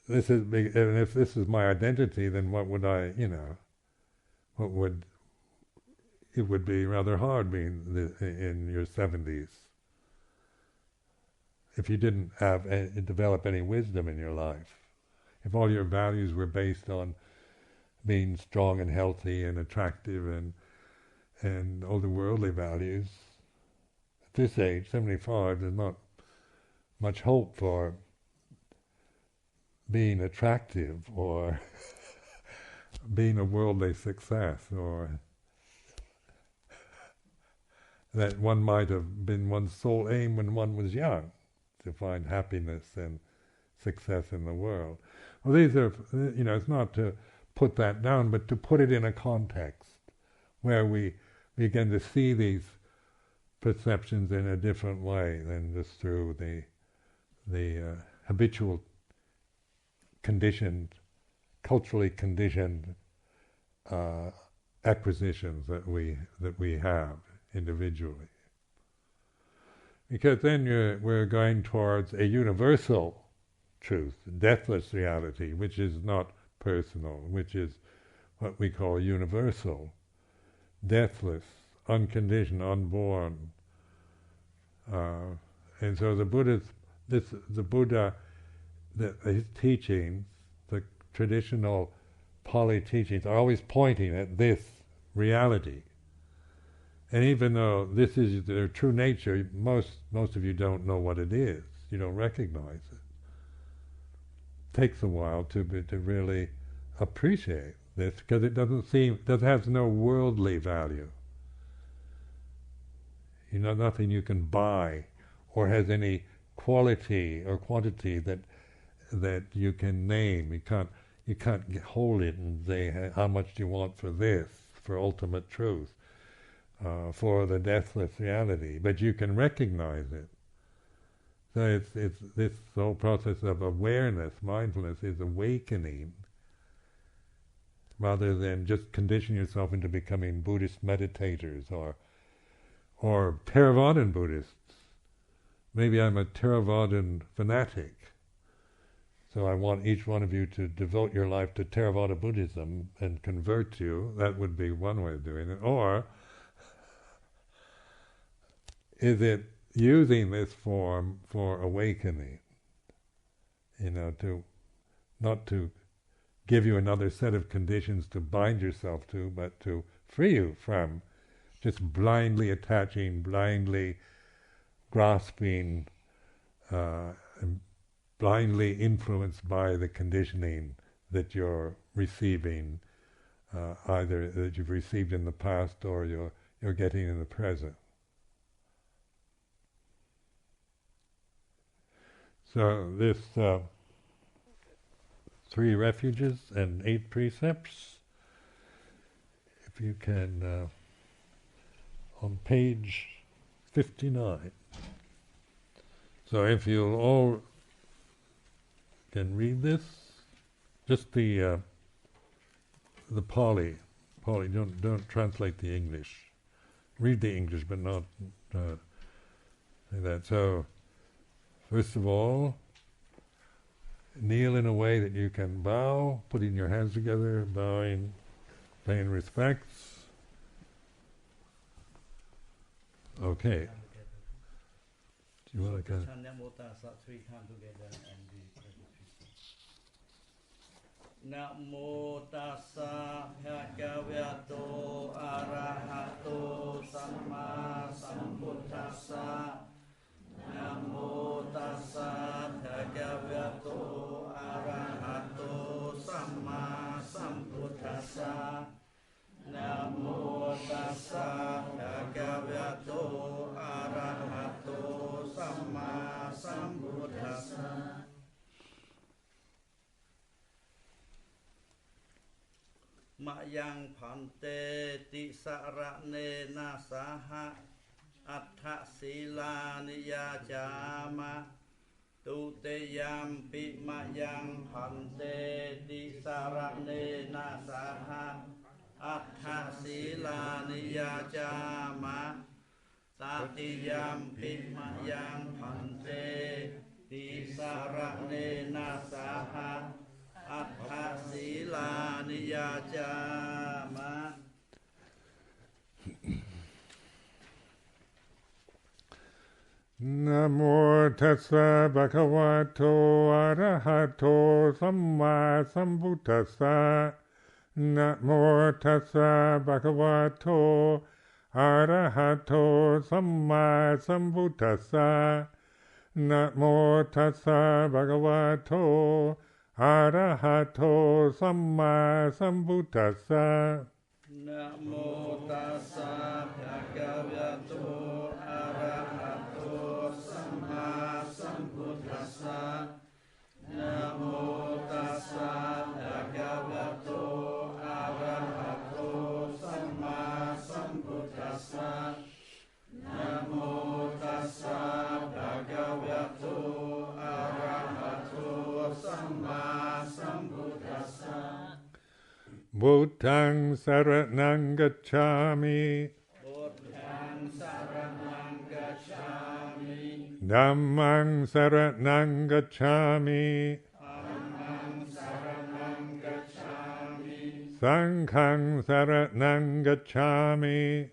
big, and if this is my identity, then what would it would be rather hard being in your 70s if you didn't develop any wisdom in your life. If all your values were based on being strong and healthy and attractive and all the worldly values, at this age, 75, there's not much hope for being attractive or being a worldly success, or that one might have been one's sole aim when one was young, to find happiness and success in the world. Well, these are, it's not to put that down, but to put it in a context where we begin to see these perceptions in a different way than just through the habitual conditioned, culturally conditioned acquisitions that we have individually. because then we're going towards a universal truth, deathless reality, which is not personal, which is what we call universal, deathless, unconditioned, unborn. And so the Buddha, his teachings, the traditional Pali teachings, are always pointing at this reality. And even though this is their true nature, most of you don't know what it is. You don't recognize it. It takes a while to really appreciate this, because it has no worldly value. Nothing you can buy, or has any quality or quantity that you can name. You can't hold it and say, how much do you want for this, for ultimate truth, for the deathless reality? But you can recognize it. So it's this whole process of awareness, mindfulness, is awakening, rather than just condition yourself into becoming Buddhist meditators or Theravadan Buddhists. Maybe I'm a Theravadan fanatic, so I want each one of you to devote your life to Theravada Buddhism and convert you. That would be one way of doing it. Or is it using this form for awakening? Not to give you another set of conditions to bind yourself to, but to free you from just blindly attaching, blindly grasping, and blindly influenced by the conditioning that you're receiving, either that you've received in the past or you're getting in the present. So this 3 refuges and 8 precepts, if you can, on page 59. So if you all can read this, just the Pali. Don't translate the English. Read the English, but not that. So, first of all, kneel in a way that you can bow, putting your hands together, bowing, paying respects. Okay. Do you want to kind of... Namo tassa bhagavato arahato samma sambuddhassa. Namo tassa bhagavato arahato samma sambuddhassa. Namo tassa bhagavato arahato samma sambuddhassa. Mayang phante tisarane nasaha attha sila niyajama tuteyam pi mayang phante tisarane nasaha attha sila niyajama tatiyam pi mayang phante tisarane nasaha attha sila niyajama. Namo tassa bhagavato arahato samma sambuddhassa. Namo tassa bhagavato arahato samma sambuddhassa. Namo tassa bhagavato arahato samma sambuddhassa. Namo tassa bhagavato arahato samma sambuddhassa. Namo tassa bhagavato arahato samma sambuddhassa. Namo tassa bhagavato arahato samma sambuddhassa. Buddhaṃ saranam gacchāmi. Buddhaṃ saranam gacchāmi. Dhammang saranang gacchami. Sanghang saranang gacchami.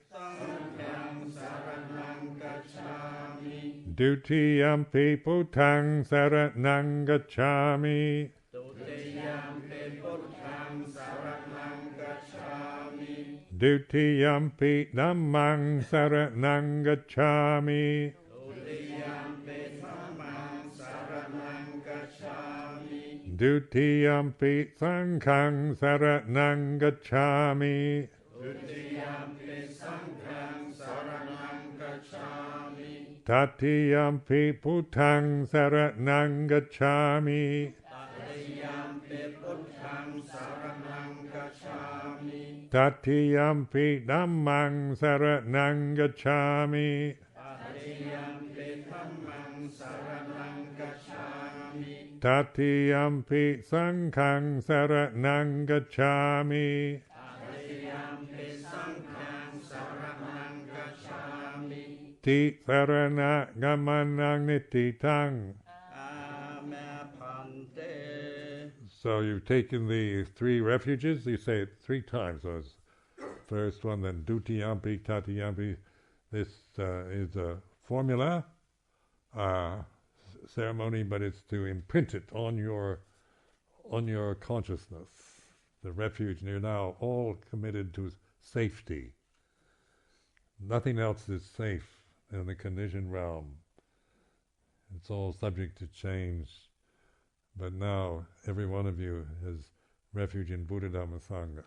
Dutiyampi puttang saranang gacchami. Dutiyampi dhammang saranang gacchami. Dutiyampi sanghang saranang gacchami. Tatiyampi puttang saranang gacchami. Tatiyampi dhammang saranang gacchami. Tatiyampi sanghang saranang gacchami. Ti sarana gamanang nititang. So you've taken the 3 refuges, you say it 3 times. So it's first one, then dutiyampi, tatiyampi. This is a formula, ceremony, but it's to imprint it on your consciousness, the refuge, and you're now all committed to safety. Nothing else is safe in the conditioned realm. It's all subject to change. But now every one of you has refuge in Buddhadhammo Sangha.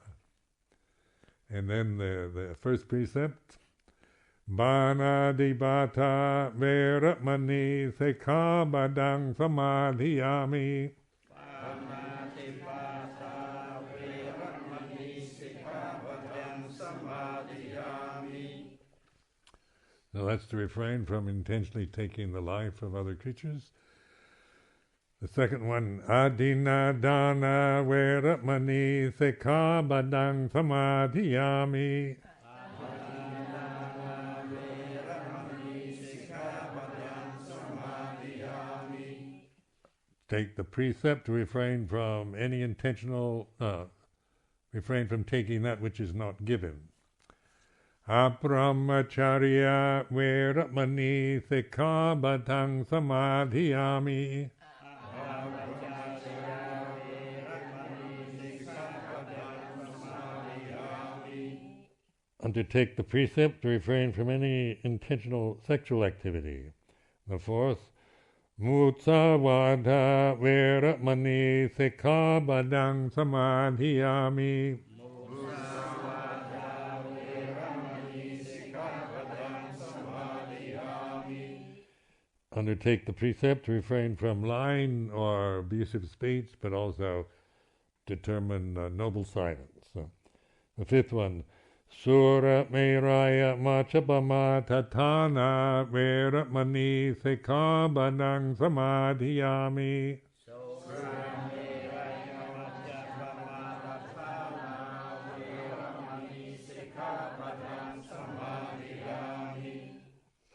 And then the first precept, Banadibata Veramani Sekabadang Samadhiyami. Now that's to refrain from intentionally taking the life of other creatures. The second one, Adina Dana Veramani Sekabadang Samadhiyami. Take the precept to refrain from any refrain from taking that which is not given. Abrahmacharya Veramani Sekabadang Samadhiyami. Undertake the precept to refrain from any intentional sexual activity. The fourth, Mutsavada Veramani Sekabadang Samadhiyami. Undertake the precept to refrain from lying or abusive speech, but also determine noble silence. The fifth one, Sura Meraya Machapama Tatana Veramani Sekabadang Samadhiyami.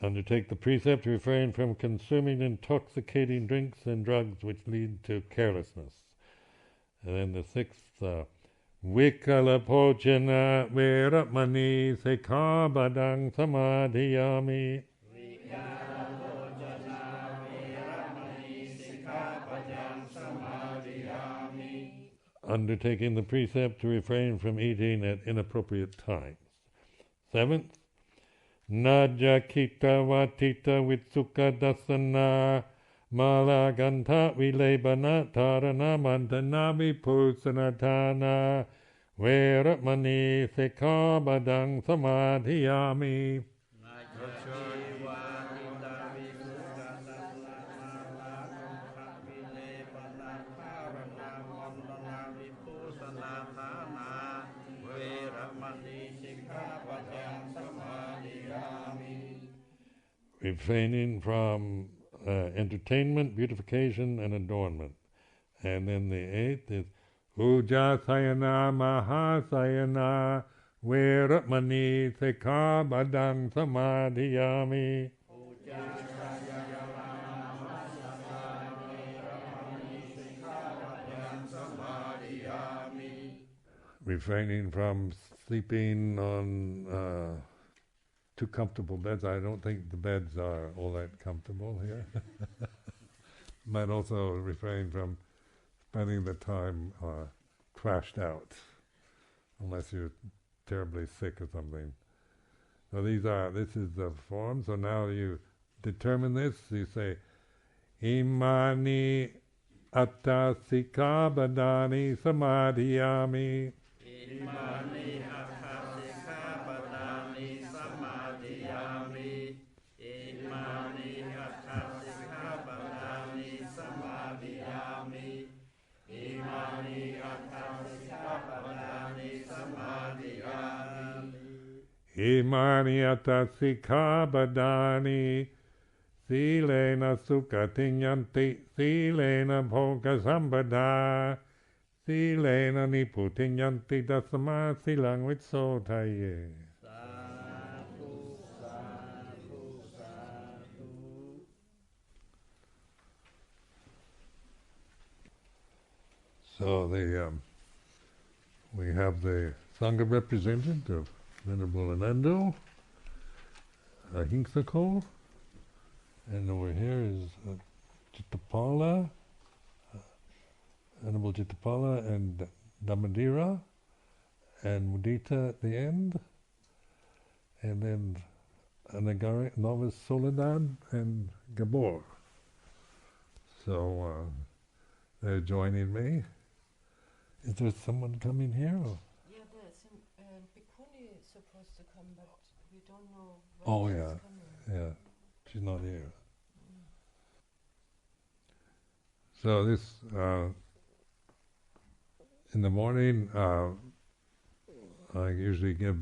Undertake the precept to refrain from consuming intoxicating drinks and drugs which lead to carelessness. And then the sixth, Vikalapojana Veramani Sekabadang Samadhiyami. Undertaking the precept to refrain from eating at inappropriate times. Seventh, Najakita Vatita Vitsukha Dasana Malaganta Vilebana Tarana Mantana Vipusanatana Veramani Sekabadang Samadhiyami. Refraining from entertainment, beautification, and adornment. And then the eighth is Ujasayana Mahasayana Veramani Sekabadang Samadhiyami. refraining from sleeping on too comfortable beds. I don't think the beds are all that comfortable here. Might also refrain from spending the time crashed out, unless you're terribly sick or something. So this is the form. So now you determine this. You say, Imani atta sikkhabadani samadhiyami. Imani atta sikkhabadani samadhiyami. Imani atta sikkhabadani samadhiyami. Imani atta sikkhabadani samadhiyami. Imani atta sikkhabadani silena sukhatinyanti silena bhoga sambada silena niputinyanti dasama silang vitsotaye. Sadhu, sadhu, sadhu. So we have the Sangha representative, Venerable Anando, Ahimsako, and over here is Chittapala, Venerable Chittapala and Dhammadira, and Mudita at the end, and then Anagari, Novice Soledad, and Gabor. So they're joining me. Is there someone coming here? Or? Yeah, there's some Bhikkhuni supposed to come, but we don't know Oh, when yeah. she's coming. Yeah, she's not here. So this, in the morning, I usually give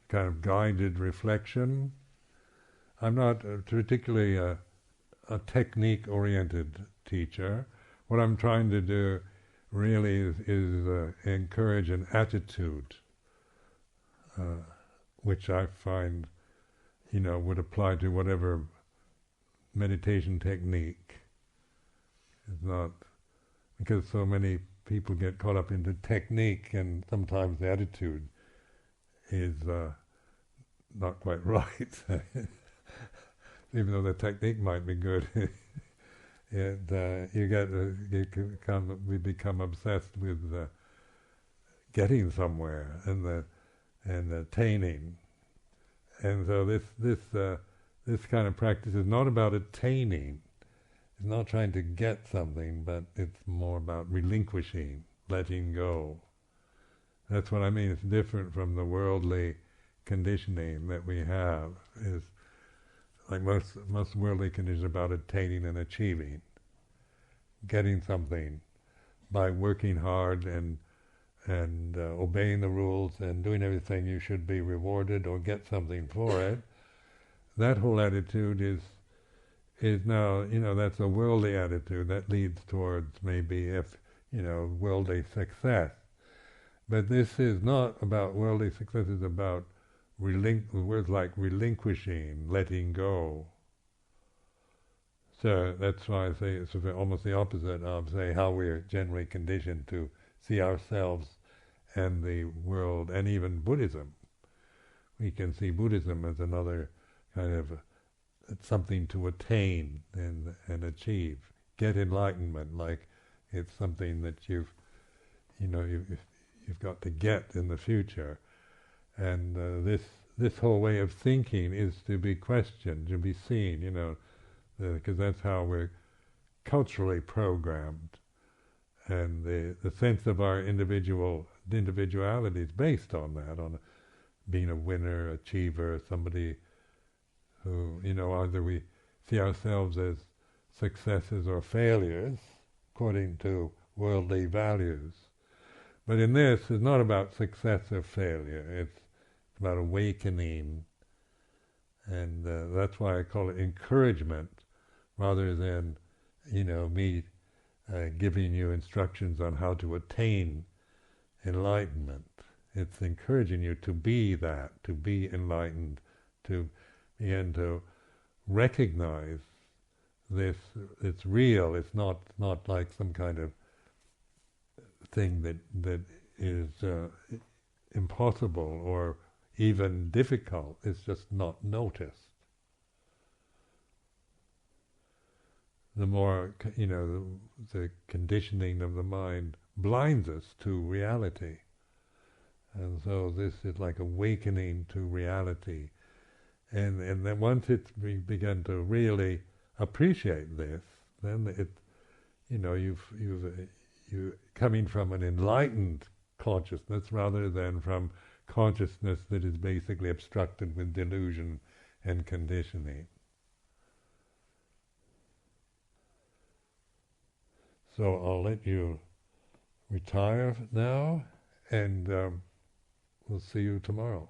kind of guided reflection. I'm not particularly a technique-oriented teacher. What I'm trying to do really is encourage an attitude, which I find, would apply to whatever meditation technique. It's not, because so many people get caught up into technique, and sometimes the attitude is not quite right. Even though the technique might be good, we become obsessed with getting somewhere and attaining. And so this kind of practice is not about attaining. It's not trying to get something, but it's more about relinquishing, letting go. That's what I mean. It's different from the worldly conditioning that we have. Is like most worldly conditions are about attaining and achieving, getting something by working hard and obeying the rules and doing everything you should be rewarded or get something for it. That whole attitude is now, that's a worldly attitude that leads towards maybe worldly success. But this is not about worldly success. It's about words like relinquishing, letting go. So that's why I say it's almost the opposite of, say, how we're generally conditioned to see ourselves and the world, and even Buddhism. We can see Buddhism as another kind of something to attain and achieve, get enlightenment, like it's something that you've got to get in the future. And this whole way of thinking is to be questioned, to be seen, because that's how we're culturally programmed, and the sense of our individuality is based on that, on being a winner, achiever, somebody who, either we see ourselves as successes or failures according to worldly values. But in this, it's not about success or failure. It's about awakening, and that's why I call it encouragement, rather than, me giving you instructions on how to attain enlightenment. It's encouraging you to be that, to be enlightened, to begin to recognize this. It's real. It's not like some kind of thing that is impossible or even difficult. It's just not noticed. The more, the conditioning of the mind blinds us to reality. And so this is like awakening to reality. And then once it's begun to really appreciate this, then you're coming from an enlightened consciousness rather than from consciousness that is basically obstructed with delusion and conditioning. So I'll let you retire now, and we'll see you tomorrow.